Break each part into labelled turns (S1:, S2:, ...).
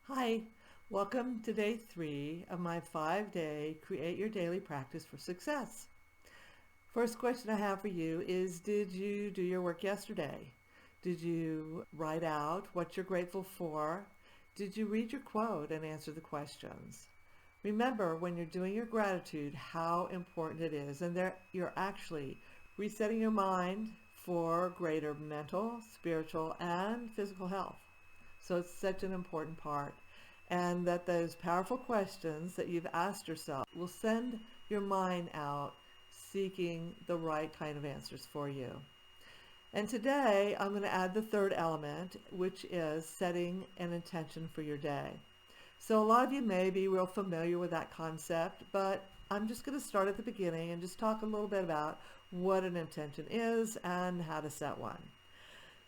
S1: Hi, welcome to day 3 of my 5-day Create Your Daily Practice for Success. First question I have for you is, did you do your work yesterday? Did you write out what you're grateful for? Did you read your quote and answer the questions? Remember, when you're doing your gratitude, how important it is, and that you're actually resetting your mind for greater mental, spiritual, and physical health. So it's such an important part. And that those powerful questions that you've asked yourself will send your mind out seeking the right kind of answers for you. And today I'm going to add the third element, which is setting an intention for your day. So a lot of you may be real familiar with that concept, but I'm just going to start at the beginning and just talk a little bit about what an intention is and how to set one.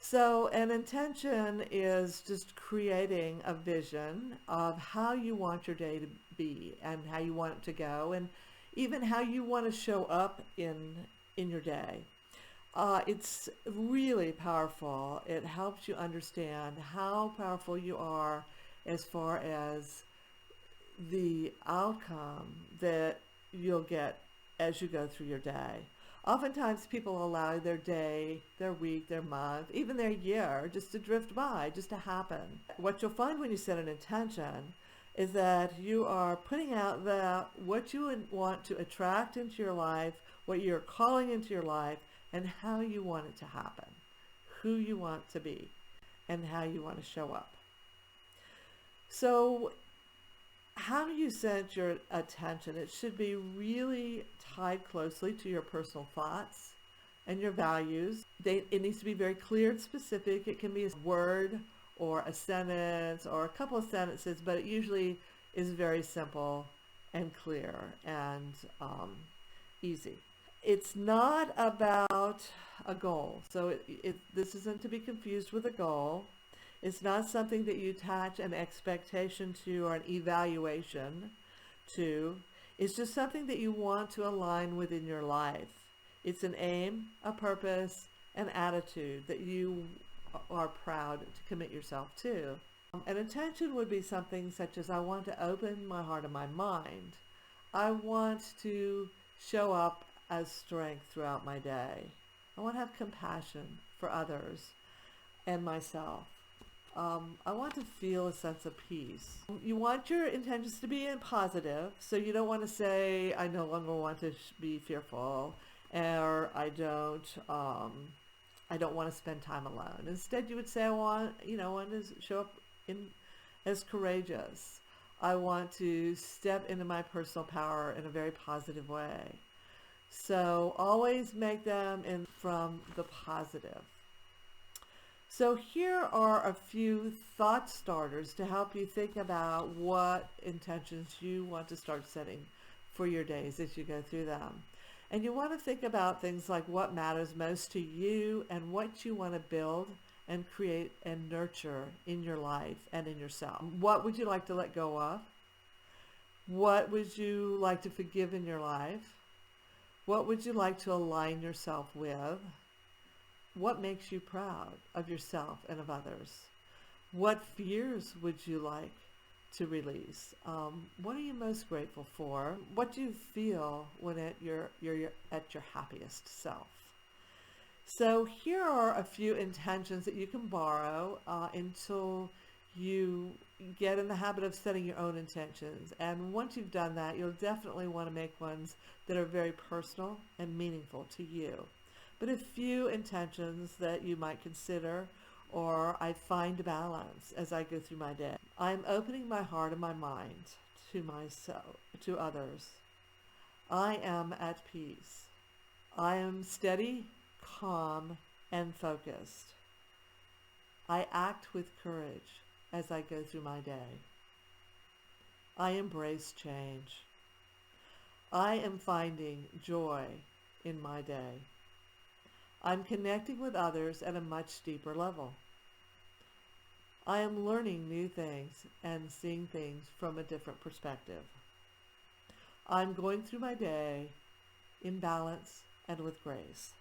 S1: So an intention is just creating a vision of how you want your day to be and how you want it to go, and even how you want to show up in your day. It's really powerful. It helps you understand how powerful you are as far as the outcome that you'll get as you go through your day. Oftentimes people allow their day, their week, their month, even their year just to drift by, just to happen. What you'll find when you set an intention is that you are putting out what you would want to attract into your life, what you're calling into your life, and how you want it to happen, who you want to be, and how you want to show up. So how you set your attention, it should be really tied closely to your personal thoughts and your values. It needs to be very clear and specific. It can be a word or a sentence or a couple of sentences, but it usually is very simple and clear and easy. It's not about a goal. So this isn't to be confused with a goal. It's not something that you attach an expectation to or an evaluation to. It's just something that you want to align within your life. It's an aim, a purpose, an attitude that you are proud to commit yourself to. An intention would be something such as, I want to open my heart and my mind. I want to show up as strength throughout my day. I want to have compassion for others and myself. I want to feel a sense of peace. You want your intentions to be positive, so you don't want to say, I no longer want to be fearful, or I don't want to spend time alone. Instead, you would say, I want to show up as courageous. I want to step into my personal power in a very positive way. So always make them from the positive. So here are a few thought starters to help you think about what intentions you want to start setting for your days as you go through them. And you want to think about things like what matters most to you and what you want to build and create and nurture in your life and in yourself. What would you like to let go of? What would you like to forgive in your life? What would you like to align yourself with? What makes you proud of yourself and of others? What fears would you like to release? What are you most grateful for? What do you feel when you're at your happiest self? So here are a few intentions that you can borrow until you get in the habit of setting your own intentions. And once you've done that, you'll definitely want to make ones that are very personal and meaningful to you. But a few intentions that you might consider, or I find balance as I go through my day. I'm opening my heart and my mind to myself, to others. I am at peace. I am steady, calm, and focused. I act with courage as I go through my day. I embrace change. I am finding joy in my day. I'm connecting with others at a much deeper level. I am learning new things and seeing things from a different perspective. I'm going through my day in balance and with grace.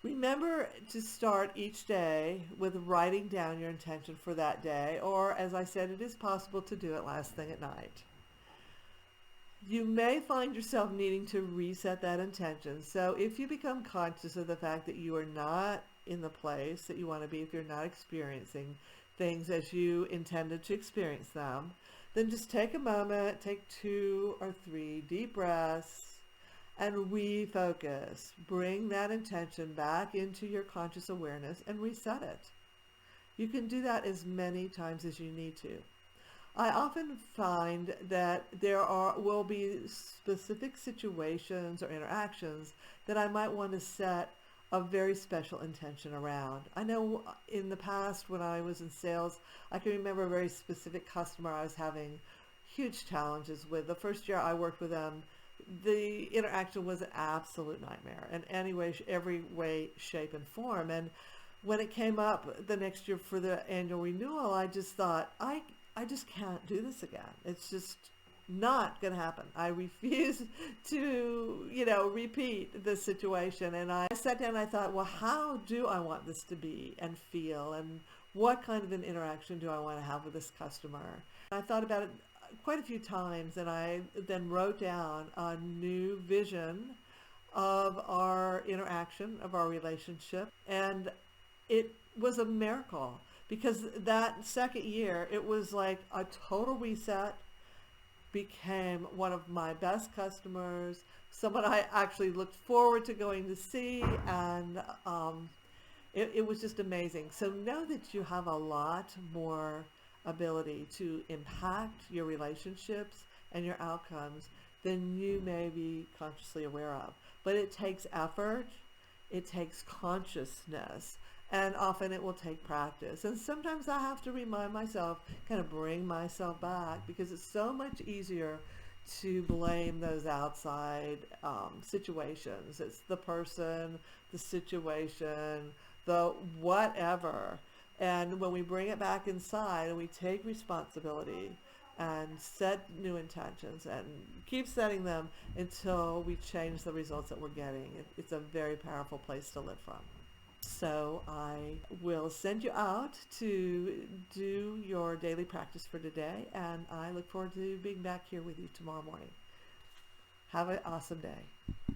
S1: Remember to start each day with writing down your intention for that day, or as I said, it is possible to do it last thing at night. You may find yourself needing to reset that intention. So if you become conscious of the fact that you are not in the place that you want to be, if you're not experiencing things as you intended to experience them, then just take a moment, take 2 or 3 deep breaths, and refocus. Bring that intention back into your conscious awareness and reset it. You can do that as many times as you need to. I often find that will be specific situations or interactions that I might want to set a very special intention around. I know in the past when I was in sales, I can remember a very specific customer I was having huge challenges with. The first year I worked with them, the interaction was an absolute nightmare in every way, shape, and form. And when it came up the next year for the annual renewal, I just thought, I just can't do this again. It's just not going to happen. I refuse to, repeat this situation. And I sat down and I thought, well, how do I want this to be and feel? And what kind of an interaction do I want to have with this customer? I thought about it quite a few times, and I then wrote down a new vision of our interaction, of our relationship. And it was a miracle. Because that second year, it was like a total reset, became one of my best customers, someone I actually looked forward to going to see, and it was just amazing. So know that you have a lot more ability to impact your relationships and your outcomes than you may be consciously aware of. But it takes effort, it takes consciousness, and often it will take practice. And sometimes I have to remind myself, kind of bring myself back, because it's so much easier to blame those outside situations. It's the person, the situation, the whatever. And when we bring it back inside and we take responsibility and set new intentions and keep setting them until we change the results that we're getting, it's a very powerful place to live from. So I will send you out to do your daily practice for today, and I look forward to being back here with you tomorrow morning. Have an awesome day.